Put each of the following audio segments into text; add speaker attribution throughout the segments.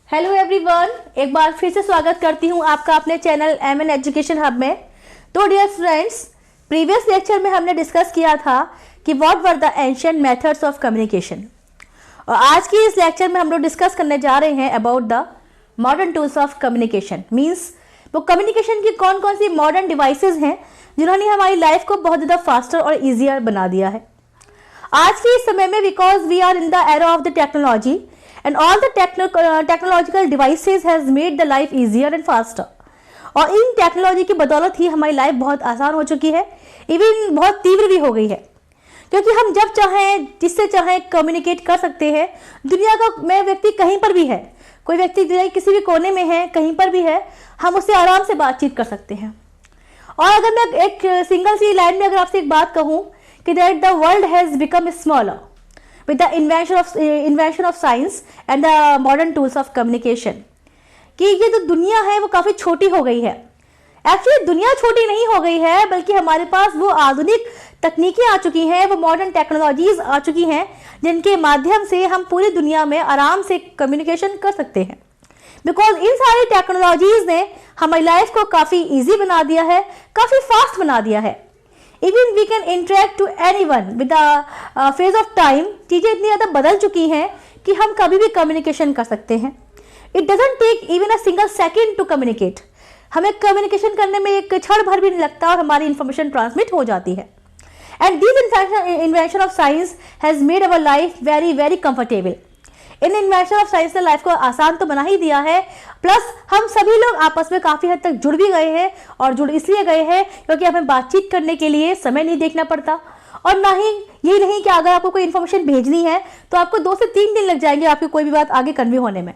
Speaker 1: Hello everyone, एक बार फिर से स्वागत करती हूँ आपका अपने चैनल एमएन एजुकेशन हब में। तो डियर फ्रेंड्स, प्रीवियस लेक्चर में हमने डिस्कस किया था कि what were the ancient methods of communication, और आज की इस लेक्चर में हम लोग डिस्कस करने जा रहे हैं about the modern tools of communication. Means वो कम्युनिकेशन की कौन कौन सी मॉडर्न डिवाइसेज हैं जिन्होंने हमारी लाइफ को बहुत ज़्यादा फास्टर और ईजियर बना दिया है आज के इस समय में, because we are in the era of the technology and all the technological devices has made the life easier and faster। और इन टेक्नोलॉजी की बदौलत ही हमारी लाइफ बहुत आसान हो चुकी है, इवन बहुत तीव्र भी हो गई है, क्योंकि हम जब चाहें जिससे चाहें कम्युनिकेट कर सकते हैं। दुनिया का में व्यक्ति कहीं पर भी है, कोई व्यक्ति किसी भी कोने में है, कहीं पर भी है, हम उससे आराम से बातचीत कर सकते हैं। और अगर मैं एक सिंगल सी लाइन में अगर आपसे एक बात कहूँ कि that the world has become smaller with the invention of science and the modern tools of communication, कि ये जो दुनिया है वो काफ़ी छोटी हो गई है। एक्चुअली दुनिया छोटी नहीं हो गई है, बल्कि हमारे पास वो आधुनिक तकनीकें आ चुकी हैं, वो मॉडर्न टेक्नोलॉजीज आ चुकी हैं जिनके माध्यम से हम पूरी दुनिया में आराम से कम्युनिकेशन कर सकते हैं। बिकॉज इन सारी टेक्नोलॉजीज ने हमारी लाइफ को काफ़ी ईजी बना दिया है, काफ़ी फास्ट बना दिया है। Even we can interact to any one with the phase of time. चीज़ें इतनी ज़्यादा बदल चुकी हैं कि हम कभी भी कम्युनिकेशन कर सकते हैं। It doesn't take even a single second to communicate. हमें कम्युनिकेशन करने में एक क्षण भर भी नहीं लगता और हमारी इंफॉर्मेशन ट्रांसमिट हो जाती है। And this invention of science has made our life very very comfortable. In invention of science ने लाइफ को आसान तो बना ही दिया है, प्लस हम सभी लोग आपस में काफ़ी हद तक जुड़ भी गए हैं। और जुड़ इसलिए गए हैं क्योंकि हमें बातचीत करने के लिए समय नहीं देखना पड़ता, और ना ही यही नहीं कि अगर आपको कोई इन्फॉर्मेशन भेजनी है तो आपको 2 से 3 दिन लग जाएंगे आपकी कोई भी बात आगे कन्वे होने में।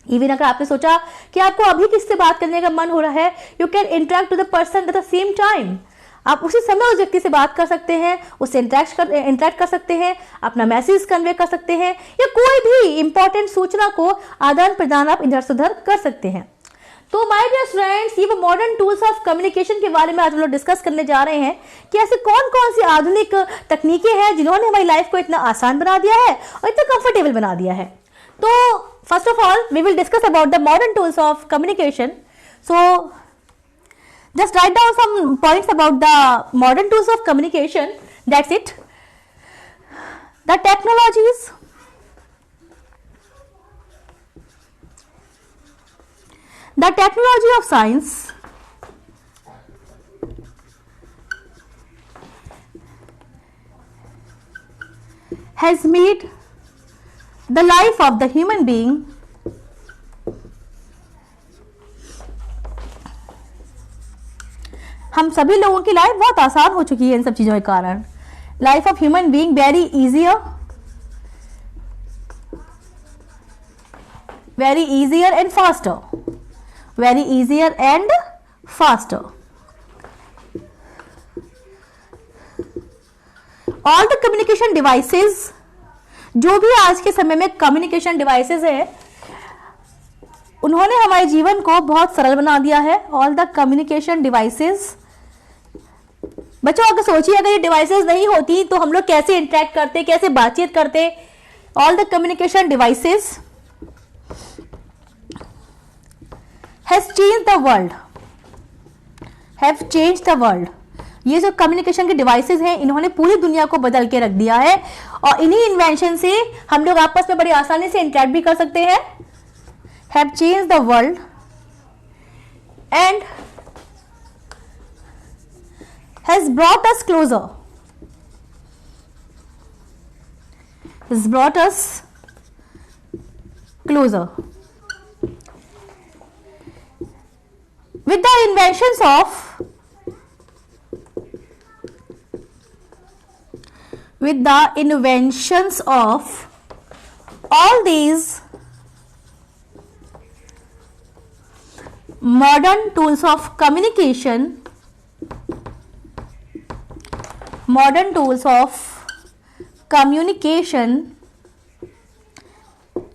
Speaker 1: इवन अगर आपने सोचा कि आपको अभी किससे बात करने का मन हो रहा है, you can interact to the person at the same time. आप उसी समय उस व्यक्ति से बात कर सकते हैं, उससे इंटरेक्ट कर सकते हैं, अपना मैसेज कन्वे कर सकते हैं, या कोई भी इंपॉर्टेंट सूचना को आदान प्रदान आप इधर से उधर कर सकते हैं। तो माय डियर फ्रेंड्स, ये वो मॉडर्न टूल्स ऑफ कम्युनिकेशन के बारे में आज हम लोग डिस्कस करने जा रहे हैं कि ऐसे कौन कौन सी आधुनिक तकनीकें हैं जिन्होंने हमारी लाइफ को इतना आसान बना दिया है और इतना कंफर्टेबल बना दिया है। तो first of all we will discuss about the modern tools of communication. So just write down some points about the modern tools of communication. That's it. The technologies, the technology of science has made the life of the human being हम सभी लोगों की life बहुत आसान हो चुकी है इन सब चीज़ों के कारण। Life of human being very easier and faster, very easier and faster. All the communication devices, जो भी आज के समय में कम्युनिकेशन डिवाइसेस है, उन्होंने हमारे जीवन को बहुत सरल बना दिया है। ऑल द कम्युनिकेशन डिवाइसेस, बच्चों अगर सोचिए अगर ये डिवाइसेस नहीं होती तो हम लोग कैसे इंटरेक्ट करते, कैसे बातचीत करते। All the communication devices has changed the world, have changed the world. ये जो कम्युनिकेशन के डिवाइसेस हैं इन्होंने पूरी दुनिया को बदल के रख दिया है, और इन्हीं इन्वेंशन से हम लोग आपस में बड़ी आसानी से इंटरेक्ट भी कर सकते हैं। Have changed the world and has brought us closer, has brought us closer. With the inventions of all these modern tools of communication, modern tools of communication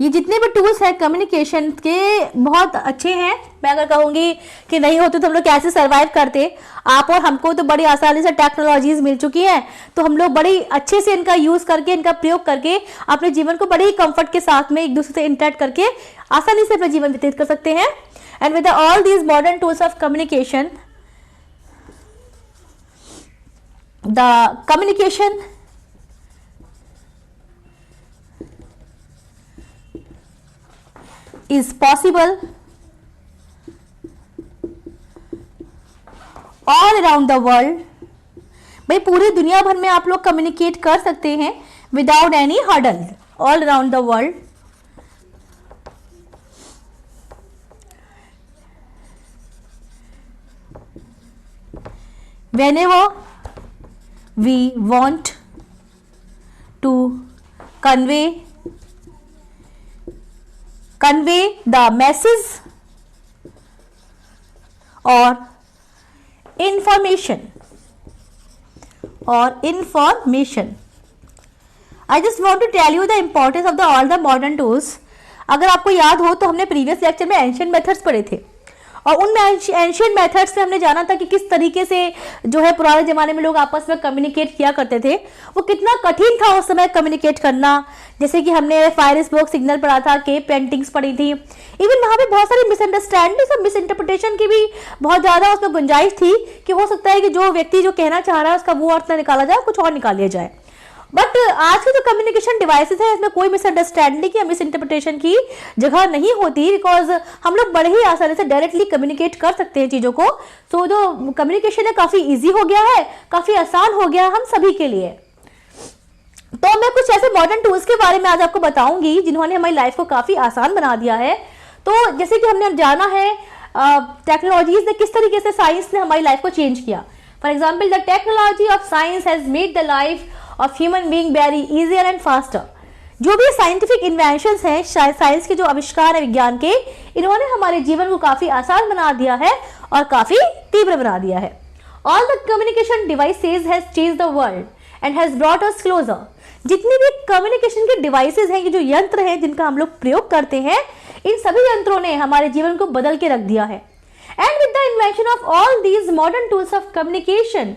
Speaker 1: ये जितने भी टूल्स हैं कम्युनिकेशन के बहुत अच्छे हैं। मैं अगर कहूँगी कि नहीं होते तो हम लोग कैसे सरवाइव करते, आप और हमको तो बड़ी आसानी से टेक्नोलॉजीज मिल चुकी हैं, तो हम लोग बड़ी अच्छे से इनका यूज़ करके, इनका प्रयोग करके अपने जीवन को बड़े ही कंफर्ट के साथ में एक दूसरे से इंटरेक्ट करके आसानी से अपना जीवन व्यतीत कर सकते हैं। And with all these modern tools of communication, the communication is possible all around the world। भाई पूरी दुनिया भर में आप लोग कम्युनिकेट कर सकते हैं without any hurdle, all around the world. whenever we want to convey the message or information I just want to tell you the importance of all the modern tools। अगर आपको याद हो तो हमने प्रीवियस लेक्चर में ancient methods पढ़े थे, और उनमें एंशिएंट मेथड्स में हमने जाना था कि किस तरीके से जो है पुराने जमाने में लोग आपस में कम्युनिकेट किया करते थे, वो कितना कठिन था उस समय कम्युनिकेट करना। जैसे कि हमने फायर स्मोक सिग्नल पढ़ा था, केव पेंटिंग्स पढ़ी थी, इवन वहाँ पे बहुत सारी मिसअंडरस्टैंडिंग और मिसइंटरप्रिटेशन की भी बहुत ज़्यादा उसमें गुंजाइश थी कि हो सकता है कि जो व्यक्ति जो कहना चाह रहा है उसका वो अर्थ ना निकाला जाए, कुछ और निकाल लिया जाए। बट आज के जो कम्युनिकेशन डिवाइसेस है इसमें कोई मिसअंडरस्टैंडिंग या मिसइंटरप्रिटेशन की जगह नहीं होती, बिकॉज हम लोग बड़े ही आसानी से डायरेक्टली कम्युनिकेट कर सकते हैं चीज़ों को। सो जो कम्युनिकेशन है काफ़ी ईजी हो गया है, काफ़ी आसान हो गया है हम सभी के लिए। तो मैं कुछ ऐसे मॉडर्न टूल्स के बारे में आज आपको बताऊंगी जिन्होंने हमारी लाइफ को काफ़ी आसान बना दिया है। तो जैसे कि हमने जाना है टेक्नोलॉजीज ने किस तरीके से साइंस ने हमारी लाइफ को चेंज किया। For example, the technology of science has made the life of human being very easier and faster. जो भी साइंटिफिक इन्वेंशंस हैं, साइंस के जो आविष्कार है विज्ञान के, इन्होंने हमारे जीवन को काफ़ी आसान बना दिया है और काफ़ी तीव्र बना दिया है। All the communication devices has changed the world and has brought us closure. जितने भी कम्युनिकेशन के डिवाइसेज हैं, ये जो यंत्र हैं जिनका हम लोग प्रयोग करते हैं, इन सभी यंत्रों ने हमारे जीवन को बदल के रख दिया है। And with the invention of all these modern tools of communication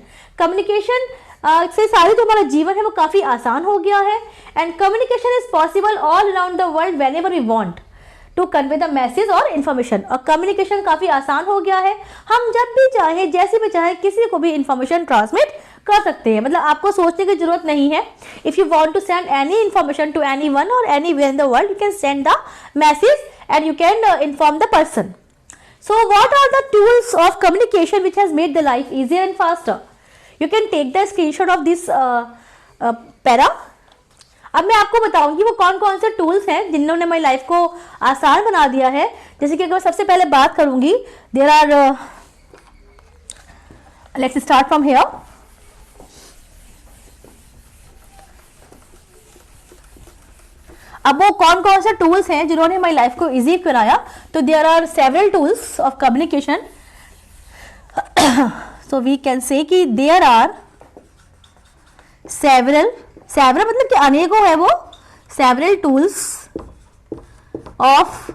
Speaker 1: से सारी जो हमारा जीवन है वो काफ़ी आसान हो गया है। And communication is possible all around the world whenever we want to convey the message और इन्फॉर्मेशन। और कम्युनिकेशन काफ़ी आसान हो गया है, हम जब भी चाहें जैसे भी चाहें किसी को भी इन्फॉर्मेशन ट्रांसमिट कर सकते हैं। मतलब आपको सोचने की जरूरत नहीं है। If you want to send any information to any one और any way in the world, you can send the message and you can inform the person. So what are the tools of communication which has made the life easier and faster? You can take the screenshot of this para. अब मैं आपको बताऊंगी वो कौन कौन से tools हैं जिन्होंने हमारी लाइफ को आसान बना दिया है। जैसे कि अगर सबसे पहले बात करूंगी, there are, let's start from here. अब वो कौन कौन से टूल्स हैं जिन्होंने हमारी लाइफ को इजी बनाया, तो there are several tools of communication. So we can say कि देयर आर सेवरल मतलब कि अनेकों है वो, सेवरल टूल्स ऑफ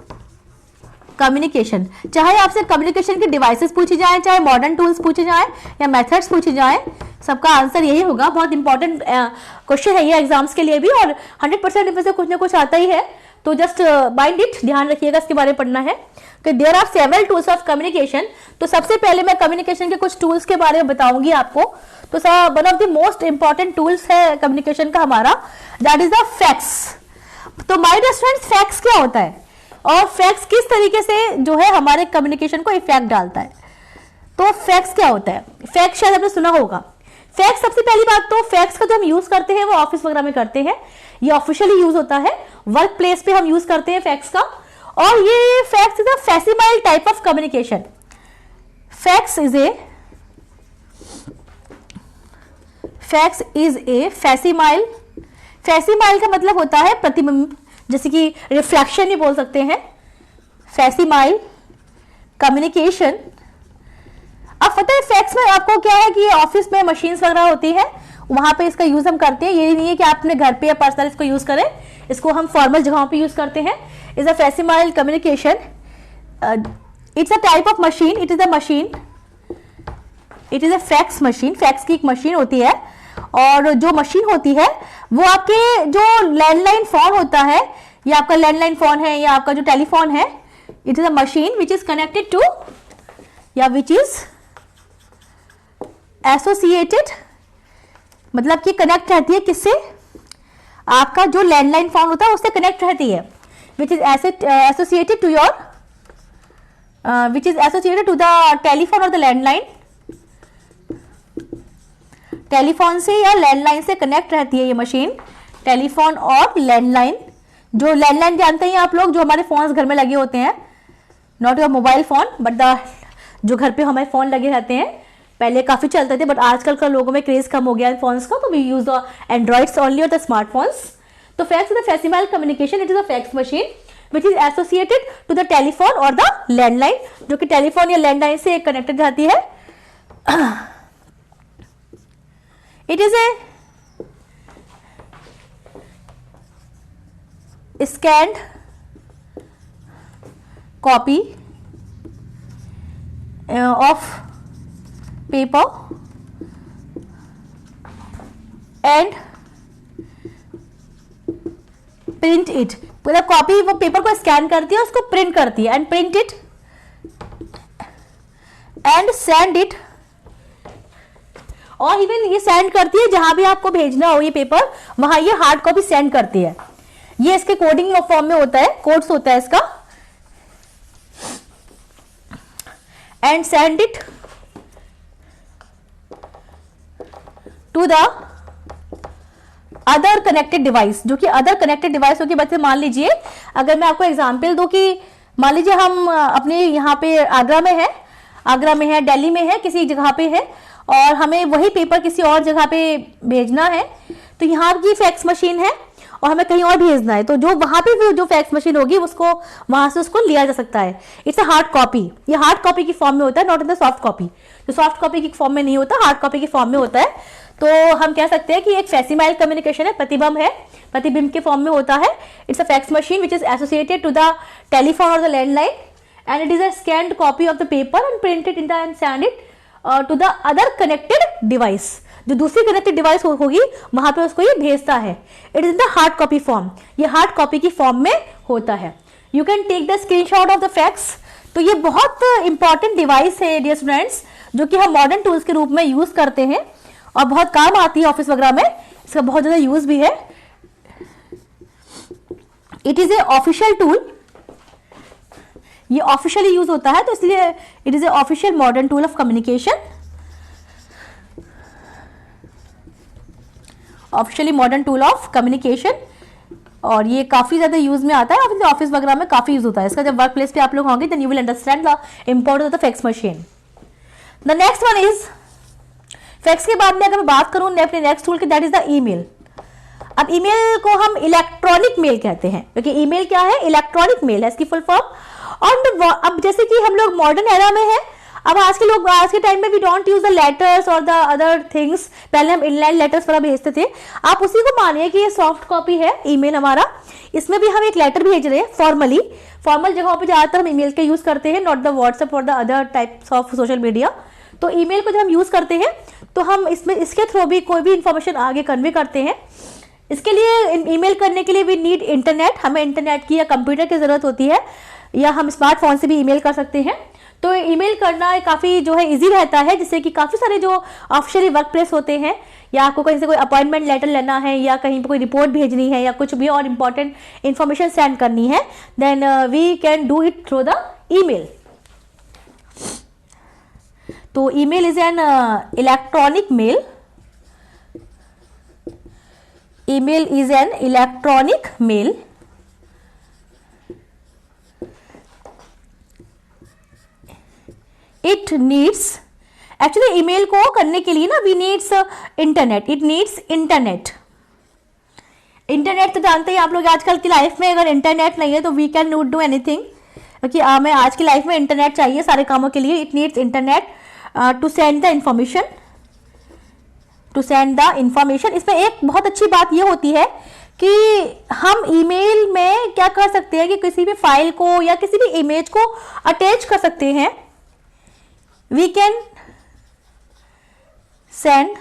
Speaker 1: कम्युनिकेशन। चाहे आपसे कम्युनिकेशन के डिवाइसेस पूछी जाए, चाहे मॉडर्न टूल्स पूछे जाए या मेथड्स पूछे जाए, सबका आंसर यही होगा। बहुत इंपॉर्टेंट क्वेश्चन है ये एग्जाम्स के लिए भी, और 100% इनमें से कुछ ना कुछ आता ही है। तो जस्ट माइंड इट, ध्यान रखिएगा, इसके बारे में पढ़ना है कि there are several tools of communication. तो सबसे पहले मैं कम्युनिकेशन के कुछ टूल्स के बारे में बताऊंगी आपको। तो one of the most important tools है कम्युनिकेशन का हमारा, दैट इज द फैक्स। तो माय डियर स्टूडेंट्स, फैक्स क्या होता है और फैक्स किस तरीके से जो है हमारे कम्युनिकेशन को इफेक्ट डालता है। तो फैक्स क्या होता है? फैक्स शायद आपने सुना होगा। फैक्स, सबसे पहली बात तो फैक्स का जो हम यूज करते हैं वो ऑफिस वगैरह में करते हैं, ये ऑफिशियली यूज होता है, वर्क प्लेस पे हम यूज करते हैं फैक्स का। और ये fax is a facsimile type of communication. Fax is a facsimile. Facsimile का मतलब होता है प्रतिबिंब, जैसे कि रिफ्लेक्शन भी बोल सकते हैं। फैसिमाइल कम्युनिकेशन। अब पता है फैक्स में आपको क्या है कि ऑफिस में मशीन्स वगैरह होती है, वहाँ पे इसका यूज हम करते हैं। ये नहीं है कि आप अपने घर पे या पर्सनल इसको यूज करें, इसको हम फॉर्मल जगहों पे यूज करते हैं। Is a facsimile communication, it's a type of machine, it is a machine, it is a fax machine. Fax की एक मशीन होती है, और जो मशीन होती है वो आपके जो लैंडलाइन फोन होता है, या आपका लैंडलाइन फोन है या आपका जो टेलीफोन है, it is a machine which is connected to या विच इज एसोसिएटेड, मतलब कि कनेक्ट रहती है किससे, आपका जो लैंडलाइन फोन होता है उससे कनेक्ट रहती है, which is associated to your which is associated to the telephone और द लैंडलाइन। टेलीफोन से या लैंडलाइन से कनेक्ट रहती है ये मशीन, टेलीफोन और लैंडलाइन। जो लैंडलाइन जानते हैं आप लोग, जो हमारे फोन घर में लगे होते हैं, not your mobile phone but the जो घर पे हमारे फोन लगे रहते हैं, पहले काफी चलते थे बट आजकल का लोगों में क्रेज कम हो गया है फोन्स का, तो we use the androids only और द स्मार्टफोन्स। तो fax is the facsimile communication, it is a fax machine which is associated to the telephone और द लैंडलाइन, जो कि टेलीफोन या लैंडलाइन से कनेक्टेड रहती है। It is a scanned copy of paper and print it। पूरा copy वो paper को स्कैन करती है, उसको प्रिंट करती है, and print it and send it, और इवन ये सेंड करती है जहां भी आपको भेजना हो ये पेपर, वहां ये हार्ड कॉपी सेंड करती है। ये इसके कोडिंग फॉर्म में होता है, कोड्स होता है इसका, and send it to the other connected device, जो कि अदर कनेक्टेड डिवाइस होगी। बच्चे मान लीजिए, अगर मैं आपको एग्जांपल दूं कि मान लीजिए हम अपने यहाँ पे आगरा में है, दिल्ली में है, किसी जगह पे है, और हमें वही पेपर किसी और जगह पे भेजना है, तो यहाँ की फैक्स मशीन है और हमें कहीं और भेजना है, तो जो वहां पे जो फैक्स मशीन होगी उसको वहां से उसको लिया जा सकता है। इट्स अ हार्ड कॉपी, ये हार्ड कॉपी की फॉर्म में होता है, not in the soft copy. तो सॉफ्ट कॉपी की फॉर्म में नहीं होता, हार्ड कॉपी की फॉर्म में होता है। तो हम कह सकते हैं कि एक फैक्सिमाइल कम्युनिकेशन है, प्रतिबिंब है, प्रतिबिंब के फॉर्म में होता है। It's a fax machine which is associated to the telephone और the landline, and it is a scanned copy of the paper and printed in the end send it to the other connected device. जो दूसरी connected device होगी वहां पे उसको ये भेजता है। It is in the hard copy form, ये हार्ड कॉपी की फॉर्म में होता है। You can take the screenshot of the fax. तो ये बहुत इंपॉर्टेंट डिवाइस है डियर स्टूडेंट्स, जो कि हम मॉडर्न टूल्स के रूप में यूज करते हैं और बहुत काम आती है ऑफिस वगैरह में, इसका बहुत ज्यादा यूज भी है। It is A official tool, ये ऑफिशियली यूज होता है, तो इसलिए it is A official modern tool of communication, officially modern tool of communication, और ये काफी ज्यादा यूज में आता है ऑफिस वगैरह में, काफी यूज होता है इसका। जब वर्क प्लेस पे आप लोग होंगे then you will understand the importance of the fax machine. The next one is, fax के बाद में अगर मैं बात करूं अपने नेक्स्ट टूल की, दैट इज द ईमेल। अब ईमेल को हम इलेक्ट्रॉनिक मेल कहते हैं, क्योंकि ईमेल क्या है, इलेक्ट्रॉनिक मेल है इसकी फुल फॉर्म। और अब जैसे कि हम लोग मॉडर्न एरा में हैं, अब आज के टाइम में we don't use the letters और द अदर थिंग्स। पहले हम इनलाइन लेटर्स वगैरह भेजते थे, आप उसी को मानिए कि ये सॉफ्ट कॉपी है ईमेल हमारा। इसमें भी हम एक लेटर भेज रहे हैं फॉर्मली, फॉर्मल जगहों पे ज्यादातर हम ईमेल के यूज करते हैं, नॉट द व्हाट्सएप और the other types of social media. तो ईमेल को जब हम यूज करते हैं तो हम इसमें इसके थ्रू भी कोई भी इंफॉर्मेशन आगे कन्वे करते हैं। इसके लिए ईमेल करने के लिए वी नीड इंटरनेट, हमें इंटरनेट की या कंप्यूटर की जरूरत होती है, या हम स्मार्टफोन से भी ईमेल कर सकते हैं। तो ईमेल करना काफी जो है इजी रहता है, जिससे कि काफी सारे जो ऑफिशियली वर्क प्लेस होते हैं, या आपको कहीं से कोई अपॉइंटमेंट लेटर लेना है, या कहीं पे कोई रिपोर्ट भेजनी है, या कुछ भी और इंपॉर्टेंट इंफॉर्मेशन सेंड करनी है, then we can do it through the email. तो email is an electronic mail, email is an electronic mail. It needs, actually email को करने के लिए ना we needs internet, it needs internet. Internet तो जानते हैं आप लोग, आजकल की लाइफ में अगर इंटरनेट नहीं है तो we can not do anything, क्योंकि हमें आज की लाइफ में इंटरनेट चाहिए सारे कामों के लिए। It needs internet to send the information, to send the information. इसमें एक बहुत अच्छी बात ये होती है कि हम ईमेल में क्या कर सकते हैं कि किसी भी फाइल को या किसी भी इमेज को अटैच कर सकते हैं। वी कैन सेंड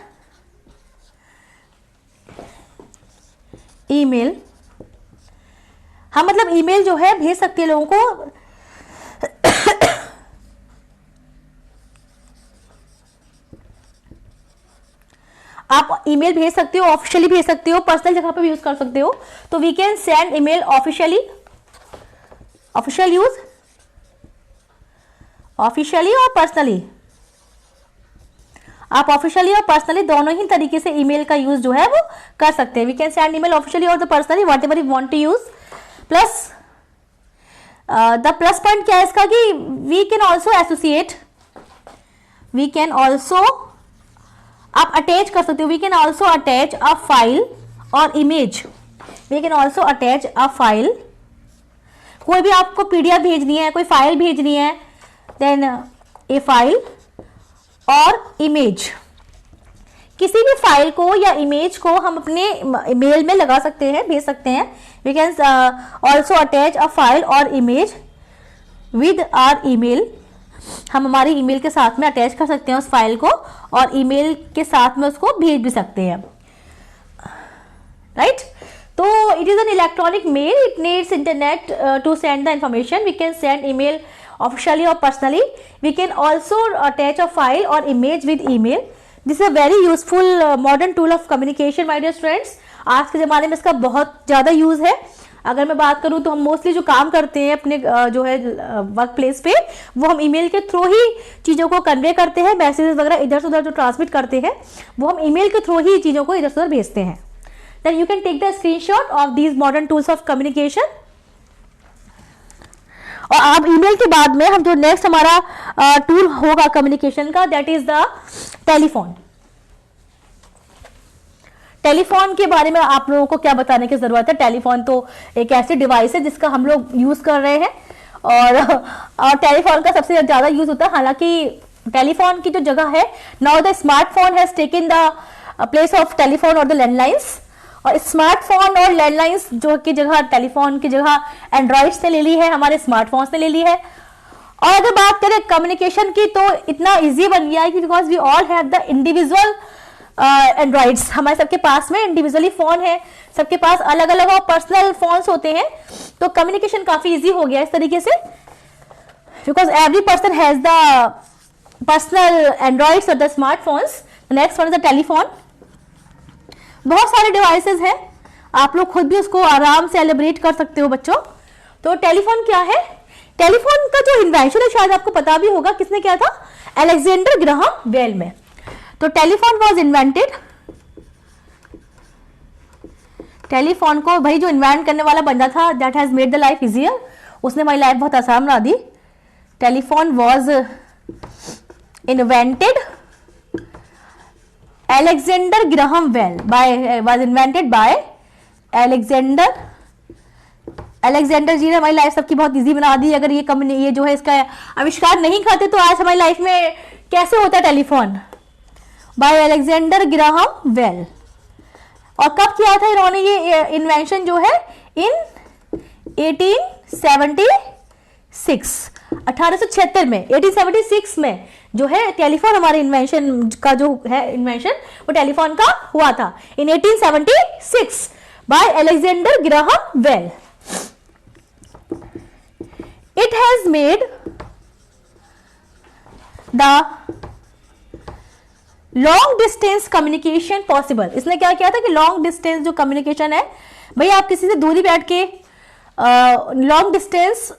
Speaker 1: ईमेल, हम मतलब ईमेल जो है भेज सकते हैं लोगों को। आप ईमेल भेज सकते हो, ऑफिशियली भेज सकते हो, पर्सनल जगह पे भी यूज कर सकते हो। तो we can send email officially, official use, officially और पर्सनली। आप ऑफिशियली और पर्सनली दोनों ही तरीके से ईमेल का यूज जो है वो कर सकते हैं। We can send email officially और the personally, whatever you want to use. Plus the plus point क्या है इसका कि we can also associate, we can also, आप अटैच कर सकते हो। We can also attach a file और image, we can also attach a file. कोई भी आपको पीडीएफ भेजनी है, कोई फाइल भेजनी है, देन ए फाइल और इमेज। किसी भी फाइल को या इमेज को हम अपने मेल में लगा सकते हैं, भेज सकते हैं। We can also attach a file और इमेज विद आवर ईमेल, हम हमारी ईमेल के साथ में अटैच कर सकते हैं उस फाइल को और ईमेल के साथ में उसको भेज भी सकते हैं, राइट। तो it is an electronic mail, it needs internet to send the information. We can send email officially और personally. We can also attach a file और image with email. This is a very useful modern tool of communication my dear students. आज के ज़माने में इसका बहुत ज़्यादा use है। अगर मैं बात करूं तो हम मोस्टली जो काम करते हैं अपने जो है वर्क प्लेस पे, वो हम ईमेल के थ्रू ही चीज़ों को कन्वे करते हैं। मैसेजेस वगैरह इधर से उधर जो ट्रांसमिट करते हैं वो हम ईमेल के थ्रू ही चीज़ों को इधर से उधर भेजते हैं। Then you can take the screenshot of these modern tools of communication. और अब ईमेल के बाद में हम जो नेक्स्ट हमारा टूल होगा कम्युनिकेशन का, that is the telephone. Telephone के बारे में आप लोगों को क्या बताने की जरूरत है। टेलीफोन तो एक ऐसी डिवाइस है जिसका हम लोग यूज कर रहे हैं और टेलीफोन का सबसे ज्यादा यूज होता है। हालांकि टेलीफोन की जो जगह है, now the smartphone has taken the place of telephone और द लैंडलाइंस। और स्मार्टफोन और लैंडलाइंस जो की जगह टेलीफोन की जगह एंड्रॉइड्स ने ले ली है, हमारे स्मार्टफोन्स ने ले ली है। और अगर बात करें कम्युनिकेशन की तो इतना इजी बन गया है कि because we all have the individual androids, हमारे सबके पास में इंडिविजुअली फोन है, सबके पास अलग अलग और पर्सनल फोन्स होते हैं। तो कम्युनिकेशन काफी इजी हो गया इस तरीके से, because every person has the personal androids और the smartphones. Next one is the telephone. बहुत सारे डिवाइसेस हैं, आप लोग खुद भी उसको आराम से एलिब्रेट कर सकते हो बच्चों। तो टेलीफोन क्या है? टेलीफोन का जो इन्वेंशन है शायद आपको पता भी होगा, किसने किया था? अलेक्जेंडर ग्राहम बेल में। तो टेलीफोन वॉज इन्वेंटेड, टेलीफोन को भाई जो इन्वेंट करने वाला बंदा था, that has made the life easier, उसने हमारी लाइफ बहुत आसान बना दी। Telephone was invented Alexander Graham Bell was invented by Alexander ji ने हमारी लाइफ सबकी बहुत इजी बना दी। अगर ये जो है इसका आविष्कार नहीं करते तो आज हमारी लाइफ में कैसे होता telephone? By Alexander Graham Bell. और कब किया था इन्होंने ये इन्वेंशन जो है? इन 1876, 1876 में, 1876 में जो है टेलीफोन हमारे इन्वेंशन का जो है इन्वेंशन वो टेलीफोन का हुआ था in 1876 by Alexander Graham Bell. It has made the long distance communication possible. इसने क्या किया था कि लॉन्ग डिस्टेंस जो कम्युनिकेशन है, भाई आप किसी से दूरी बैठ के लॉन्ग डिस्टेंस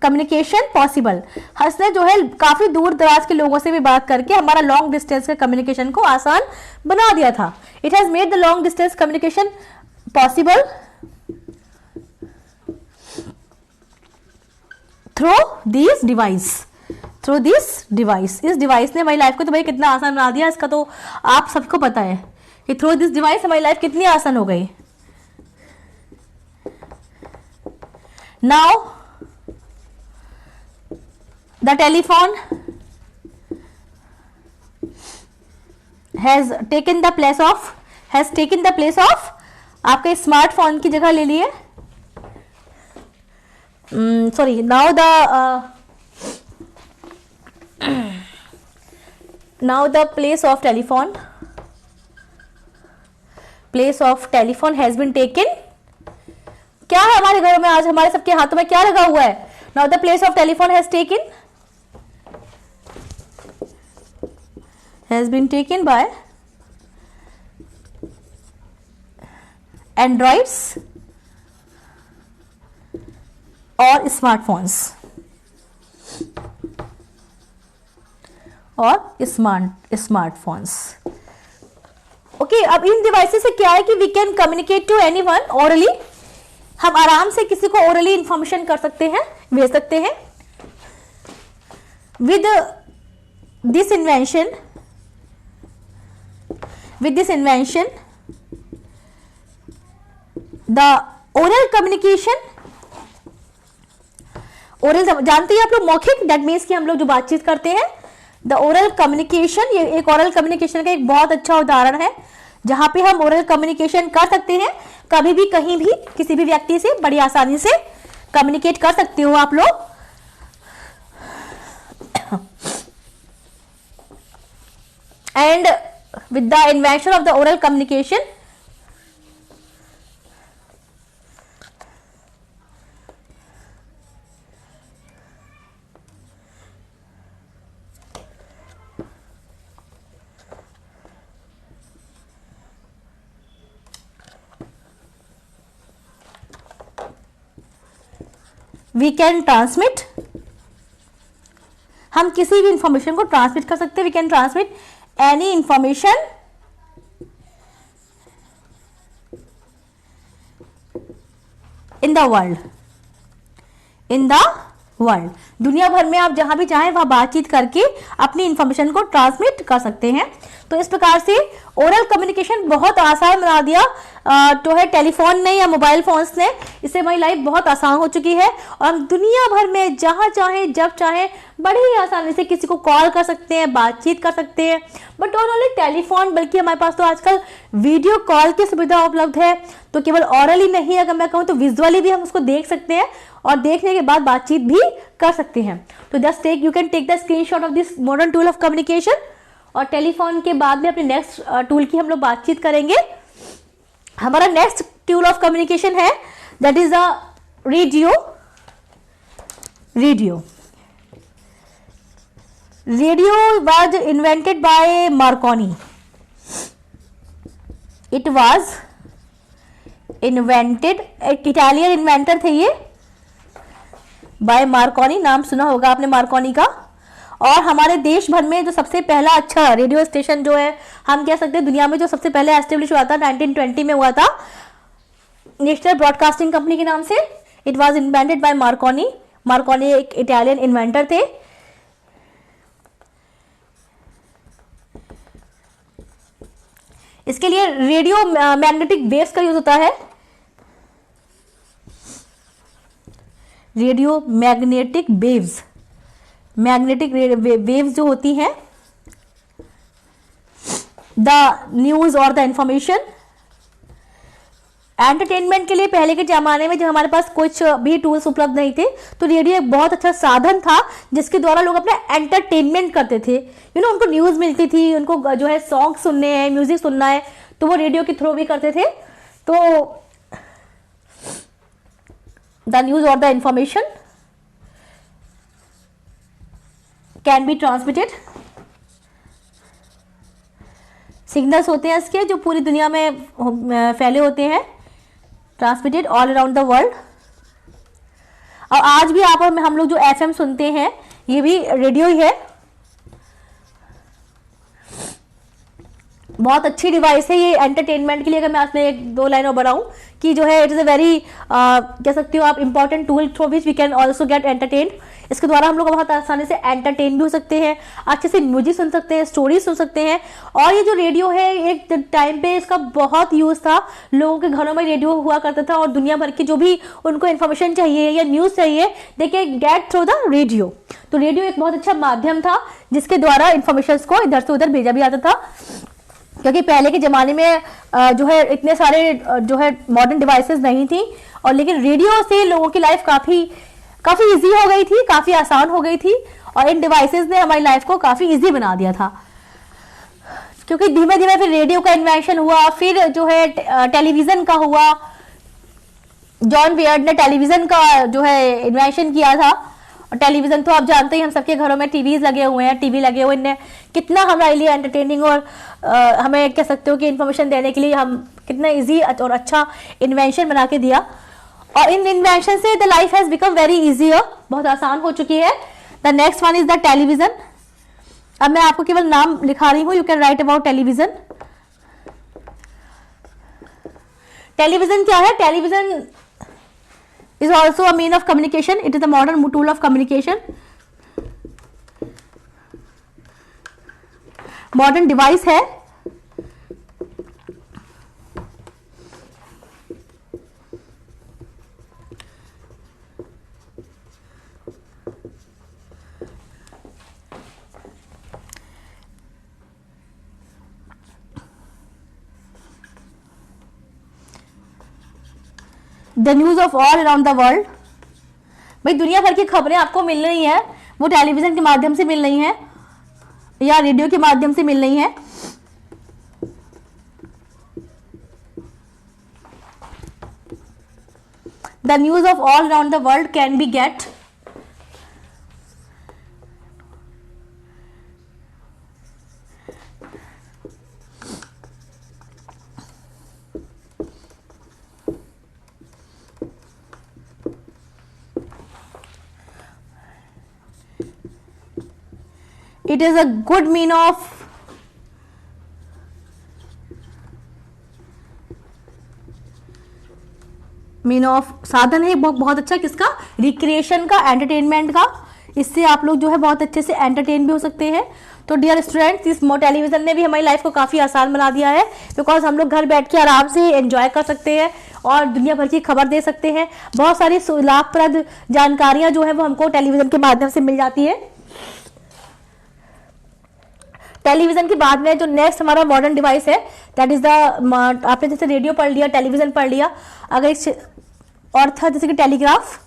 Speaker 1: कम्युनिकेशन पॉसिबल, हंसने जो है काफी दूर दराज के लोगों से भी बात करके हमारा लॉन्ग डिस्टेंस के कम्युनिकेशन को आसान बना दिया था। It has made the long distance communication possible through this device, through this device. इस डिवाइस ने हमारी लाइफ को तो भाई कितना आसान बना दिया, इसका तो आप सबको पता है कि थ्रू दिस डिवाइस हमारी लाइफ कितनी आसान हो गई। Now the telephone has taken the place of आपके स्मार्टफोन की जगह ले लिए। Sorry, now the place of telephone has been taken. क्या है हमारे घरों में आज, हमारे सबके हाथों में क्या लगा हुआ है? Now the place of telephone has been taken by androids और स्मार्टफोन्स ओके। अब इन डिवाइसेस से क्या है कि we can communicate to anyone orally. हम आराम से किसी को ओरली इंफॉर्मेशन कर सकते हैं, भेज सकते हैं। With this invention the oral communication, oral जानते हैं आप लोग, मौखिक, दैट मीन्स कि हम लोग जो बातचीत करते हैं। द ओरल कम्युनिकेशन, ये एक ओरल कम्युनिकेशन का एक बहुत अच्छा उदाहरण है जहां पे हम ओरल कम्युनिकेशन कर सकते हैं। कभी भी, कहीं भी, किसी भी व्यक्ति से बड़ी आसानी से कम्युनिकेट कर सकते हो आप लोग। And with the invention of the oral communication, we can transmit, हम किसी भी इंफॉर्मेशन को ट्रांसमिट कर सकते हैं। We can transmit any information in the world, दुनिया भर में आप जहां भी चाहें वहां बातचीत करके अपनी इंफॉर्मेशन को ट्रांसमिट कर सकते हैं। तो इस प्रकार से ओरल कम्युनिकेशन बहुत आसान बना दिया तो है टेलीफोन ने या मोबाइल फोन्स ने। इससे हमारी लाइफ बहुत आसान हो चुकी है और हम दुनिया भर में जहां चाहें जब चाहें बड़ी ही आसानी से किसी को कॉल कर सकते हैं, बातचीत कर सकते हैं। बट नॉट ओनली टेलीफोन, बल्कि हमारे पास तो आजकल वीडियो कॉल की सुविधा उपलब्ध है। तो केवल ऑरल ही नहीं, अगर मैं कहूँ तो विजुअली भी हम उसको देख सकते हैं और देखने के बाद बातचीत भी कर सकते हैं। तो just you can take the screenshot of this modern tool of communication. और टेलीफोन के बाद में अपने नेक्स्ट टूल की हम लोग बातचीत करेंगे। हमारा नेक्स्ट टूल ऑफ कम्युनिकेशन है that is the radio. Radio was invented by Markovnikov. It was invented, एक इटालियन इन्वेंटर थे ये, बाय मार्कोनी। नाम सुना होगा आपने मार्कोनी का। और हमारे देश भर में जो सबसे पहला अच्छा रेडियो स्टेशन जो है, हम कह सकते हैं दुनिया में जो सबसे पहले एस्टेब्लिश हुआ था 1920 में हुआ था, नेशनल ब्रॉडकास्टिंग कंपनी के नाम से। It was invented by Markovnikov. Markovnikov एक इटालियन इन्वेंटर थे। इसके लिए रेडियो मैग्नेटिक वेव्स का यूज होता है। Radio magnetic waves, magnetic waves जो होती हैं, द न्यूज और द इंफॉर्मेशन। एंटरटेनमेंट के लिए पहले के जमाने में जब हमारे पास कुछ भी टूल्स उपलब्ध नहीं थे तो रेडियो एक बहुत अच्छा साधन था जिसके द्वारा लोग अपना एंटरटेनमेंट करते थे। उनको न्यूज मिलती थी, उनको जो है सॉन्ग सुनने हैं, म्यूजिक सुनना है, तो वो रेडियो के थ्रू भी करते थे। तो द न्यूज और the information can be transmitted. Signals होते हैं इसके जो पूरी दुनिया में फैले होते हैं, transmitted all around the world. और आज भी आप और हम लोग जो एफएम सुनते हैं ये भी रेडियो ही है। बहुत अच्छी डिवाइस है ये एंटरटेनमेंट के लिए। अगर मैं आपने एक दो लाइनों बढ़ाऊं कि जो है इट इज अ वेरी कह सकती हूँ आप important tool through which we can also get entertain. इसके द्वारा हम लोग बहुत आसानी से एंटरटेन भी हो सकते हैं, अच्छे से म्यूजिक सुन सकते हैं, स्टोरी सुन सकते हैं। और ये जो रेडियो है एक टाइम पे इसका बहुत यूज था, लोगों के घरों में रेडियो हुआ करता था और दुनिया भर की जो भी उनको इन्फॉर्मेशन चाहिए या न्यूज चाहिए they can get through the radio. तो रेडियो एक बहुत अच्छा माध्यम था जिसके द्वारा इन्फॉर्मेशन को इधर से उधर भेजा भी जाता था। क्योंकि पहले के ज़माने में जो है इतने सारे जो है मॉडर्न डिवाइसेस नहीं थी, और लेकिन रेडियो से लोगों की लाइफ काफ़ी इजी हो गई थी, काफ़ी आसान हो गई थी, और इन डिवाइसेस ने हमारी लाइफ को काफ़ी इजी बना दिया था। क्योंकि धीमे धीमे फिर रेडियो का इन्वेंशन हुआ, फिर जो है टेलीविज़न का हुआ। जॉन बियर्ड ने टेलीविज़न का जो है इन्वेंशन किया था, और टेलीविज़न तो आप जानते ही, हम सबके घरों में टीवीज़ लगे हुए हैं, टीवी लगे हुए, इनने कितना हमारे लिए एंटरटेनिंग और हमें कह सकते हो कि इन्फॉर्मेशन देने के लिए हम कितना इजी और अच्छा इन्वेंशन बना के दिया। और इन इन्वेंशन से the life has become very easier, बहुत आसान हो चुकी है। The next one is the television. अब मैं आपको केवल नाम लिखा रही हूँ, you can write about television. Television क्या है? Television is also a mean of communication. It is a modern tool of communication, modern device है। The news of all around the world. भाई दुनिया भर की खबरें आपको मिल रही हैं, वो टेलीविज़न के माध्यम से मिल रही हैं या रेडियो के माध्यम से मिल रही हैं। The news of all around the world can be get it is a good mean of साधन है बहुत अच्छा, किसका? रिक्रिएशन का, एंटरटेनमेंट का। इससे आप लोग जो है बहुत अच्छे से एंटरटेन भी हो सकते हैं। तो डियर स्टूडेंट्स, इस टेलीविज़न ने भी हमारी लाइफ को काफ़ी आसान बना दिया है, बिकॉज हम लोग घर बैठ के आराम से एंजॉय कर सकते हैं और दुनिया भर की खबर दे सकते हैं। बहुत सारी लाभप्रद जानकारियाँ जो है वो हमको टेलीविज़न के माध्यम से मिल जाती है। टेलीविज़न के बाद में जो नेक्स्ट हमारा मॉडर्न डिवाइस है, दैट इज द, आपने जैसे रेडियो पढ़ लिया, टेलीविज़न पढ़ लिया, अगर इस और था जैसे कि टेलीग्राफ।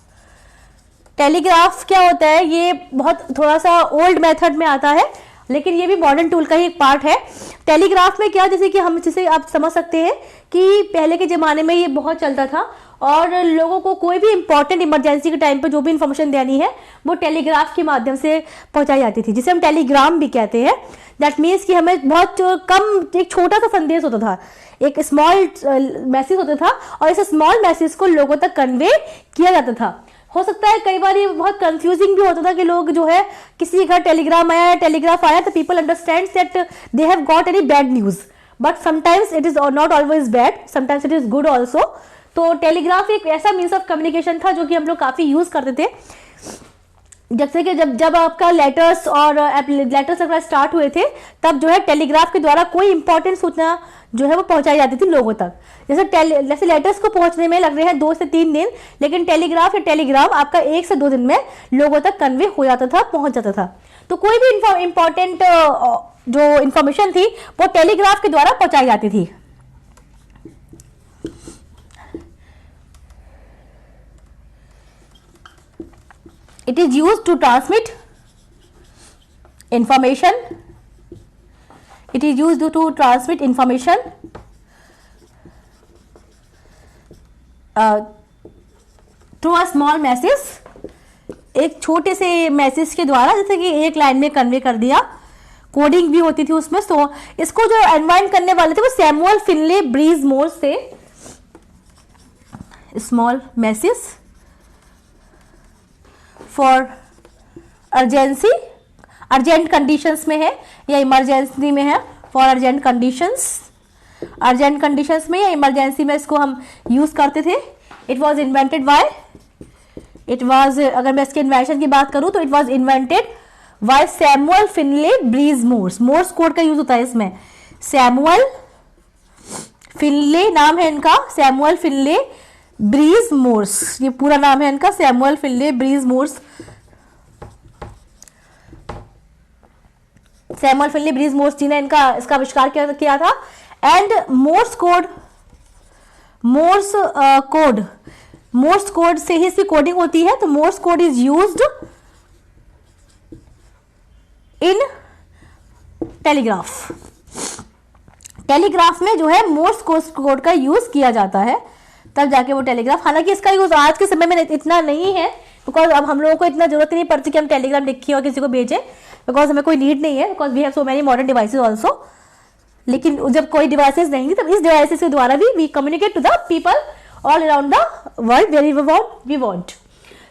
Speaker 1: टेलीग्राफ क्या होता है? ये बहुत थोड़ा सा ओल्ड मेथड में आता है, लेकिन ये भी मॉडर्न टूल का ही एक पार्ट है। टेलीग्राफ में क्या, जैसे कि हम, जैसे आप समझ सकते हैं कि पहले के ज़माने में ये बहुत चलता था, और लोगों को कोई भी इंपॉर्टेंट इमरजेंसी के टाइम पे जो भी इंफॉर्मेशन देनी है वो टेलीग्राफ के माध्यम से पहुंचाई जाती थी, जिसे हम टेलीग्राम भी कहते हैं। दैट मीन्स कि हमें बहुत कम, एक छोटा सा संदेश होता था, एक स्मॉल मैसेज होता था, और इस स्मॉल मैसेज को लोगों तक कन्वे किया जाता था। हो सकता है कई बार ये बहुत कंफ्यूजिंग भी होता था कि लोग जो है, किसी के घर टेलीग्राम आया या टेलीग्राफ आया, तो people understand that they have got any bad news, but sometimes it is not always bad, sometimes it is good also. तो टेलीग्राफ एक ऐसा मीन्स ऑफ कम्युनिकेशन था जो कि हम लोग काफ़ी यूज़ करते थे। जैसे कि जब आपका लेटर्स अगर स्टार्ट हुए थे, तब जो है टेलीग्राफ के द्वारा कोई इंपॉर्टेंट सूचना जो है वो पहुंचाई जाती थी लोगों तक। जैसे लेटर्स को पहुंचने में लग रहे हैं 2 से 3 दिन, लेकिन टेलीग्राम आपका 1 से 2 दिन में लोगों तक कन्वे हो जाता था, पहुंच जाता था। तो कोई भी इंपॉर्टेंट जो इंफॉर्मेशन थी वो टेलीग्राफ के द्वारा पहुंचाई जाती थी। It is used to transmit information. It is used to transmit information through a small message. एक छोटे से मैसेज के द्वारा, जैसे कि एक लाइन में कन्वे कर दिया, कोडिंग भी होती थी उसमें। तो इसको जो इन्वेंट करने वाले थे वो सैमुअल फिनले ब्रीज मोर्स थे। Small message for urgency, urgent conditions में है या इमरजेंसी में है, फॉर अर्जेंट कंडीशंस में या इमरजेंसी में इसको हम यूज करते थे। इट वॉज इन्वेंटेड बाय, अगर मैं इसके इन्वेंशन की बात करूं तो it was invented by Samuel Finley Breese Morse. Morse code का यूज होता है इसमें। सैमुअल फिनले नाम है इनका, सैमुअल फिनले ब्रीज मोर्स, ये पूरा नाम है इनका, Samuel Finley Breese Morse. Samuel Finley Breese Morse ने इसका आविष्कार किया था। एंड मोर्स कोड से ही इसकी कोडिंग होती है। तो Morse code is used in telegraph में जो है मोर्स कोड का यूज किया जाता है, तब जाके वो टेलीग्राफ। हालांकि इसका यूज आज के समय में इतना नहीं है, बिकॉज अब हम लोगों को इतना जरूरत नहीं पड़ती कि हम टेलीग्राम लिखिए और किसी को भेजें, बिकॉज हमें कोई नीड नहीं है, because we have so many modern devices also. लेकिन जब कोई डिवाइसेस नहीं थी तब इस डिवाइसेस के द्वारा भी we communicate to the people all around the world very we want.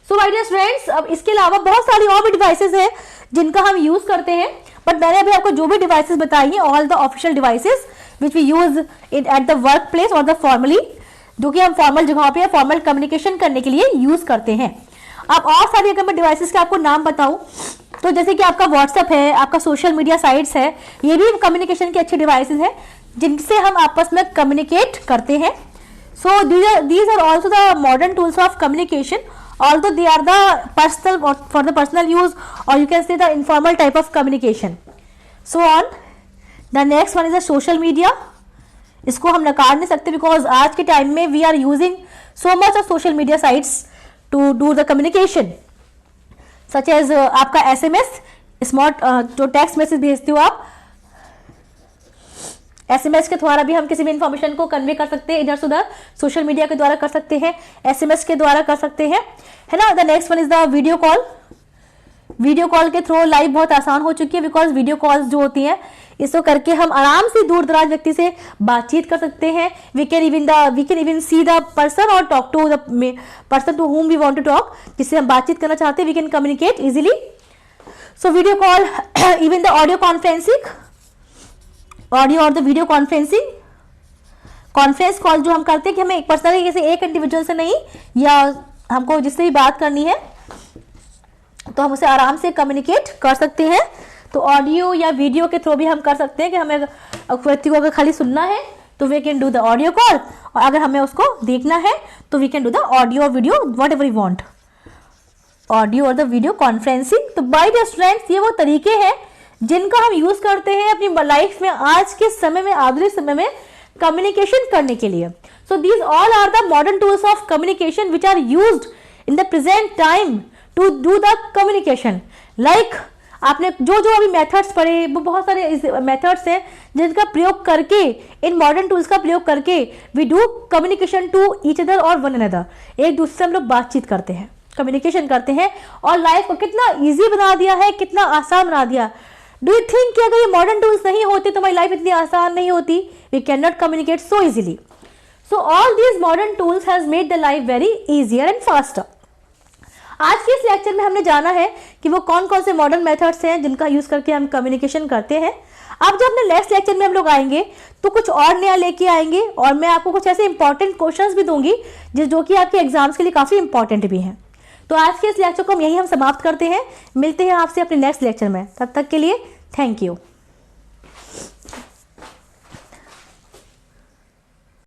Speaker 1: So my dear friends, अब इसके अलावा बहुत सारी और भी डिवाइसेस हैं जिनका हम यूज करते हैं, बट मैंने अभी आपको जो भी डिवाइसेस बताई हैं all the official devices which we use at the work place और द फॉर्मली, जो कि हम फॉर्मल जगह पे फॉर्मल कम्युनिकेशन करने के लिए यूज करते हैं। अब और सारी अगर मैं डिवाइसेस के आपको नाम बताऊं तो जैसे कि आपका व्हाट्सएप है, आपका सोशल मीडिया साइट्स है, ये भी कम्युनिकेशन के अच्छे डिवाइसेस हैं जिनसे हम आपस में कम्युनिकेट करते हैं। So these are also the modern tools of communication, although they are the personal or for the personal use, or you can say the informal type of communication. So on the next one is the social media. इसको हम नकार नहीं सकते because आज के time में we are using so much of social media sites to do the communication, such as आपका SMS, smart जो टेक्स्ट मैसेज भेजते हो आप, SMS के द्वारा भी हम किसी भी इंफॉर्मेशन को कन्वे कर सकते हैं इधर से उधर, सोशल मीडिया के द्वारा कर सकते हैं, SMS के द्वारा कर सकते हैं, है ना। The next one is the video call. Video call के थ्रू लाइफ बहुत आसान हो चुकी है, बिकॉज वीडियो कॉल्स जो होती हैं इसको करके हम आराम से दूर दराज व्यक्ति से बातचीत कर सकते हैं। We can even see the person और talk to the person to whom we want to talk, जिससे हम बातचीत करना चाहते हैं, we can communicate easily. So video call, even the audio conferencing, audio और the video conferencing, conference call जो हम करते हैं कि हमें एक पर्सन किसी एक इंडिविजुअल से नहीं, या हमको जिससे भी बात करनी है तो हम उसे आराम से कम्युनिकेट कर सकते हैं। तो ऑडियो या वीडियो के थ्रू भी हम कर सकते हैं कि हमें व्यक्ति को अगर खाली सुनना है तो we can do the audio call, और अगर हमें उसको देखना है तो we can do the audio और video whatever you want, audio और द वीडियो कॉन्फ्रेंसिंग। तो बाय डियर स्टूडेंट्स, ये वो तरीके हैं जिनका हम यूज करते हैं अपनी लाइफ में आज के समय में, आधुनिक समय में कम्युनिकेशन करने के लिए। So these all are the modern tools of communication which are used in the present time to do the communication. Like आपने जो अभी मेथड्स पढ़े, वो बहुत सारे मेथड्स हैं जिनका प्रयोग करके, इन मॉडर्न टूल्स का प्रयोग करके we do communication to each other और वन अनदर, एक दूसरे से हम लोग बातचीत करते हैं, कम्युनिकेशन करते हैं, और लाइफ को कितना ईजी बना दिया है, कितना आसान बना दिया। डू यू थिंक कि अगर ये मॉडर्न टूल्स नहीं होते तो हमारी लाइफ इतनी आसान नहीं होती? We can not communicate so easily. So all these modern tools has made the life very easier and faster. आज के इस लेक्चर में हमने जाना है कि वो कौन कौन से मॉडर्न मेथड्स हैं जिनका यूज करके हम कम्युनिकेशन करते हैं। अब जब अपने नेक्स्ट लेक्चर में हम लोग आएंगे तो कुछ और नया लेके आएंगे, और मैं आपको कुछ ऐसे इंपॉर्टेंट क्वेश्चंस भी दूंगी जो कि आपके एग्जाम्स के लिए काफी इंपॉर्टेंट भी हैं। तो आज के इस लेक्चर को हम यही समाप्त करते हैं। मिलते हैं आपसे अपने नेक्स्ट लेक्चर में, तब तक के लिए थैंक यू।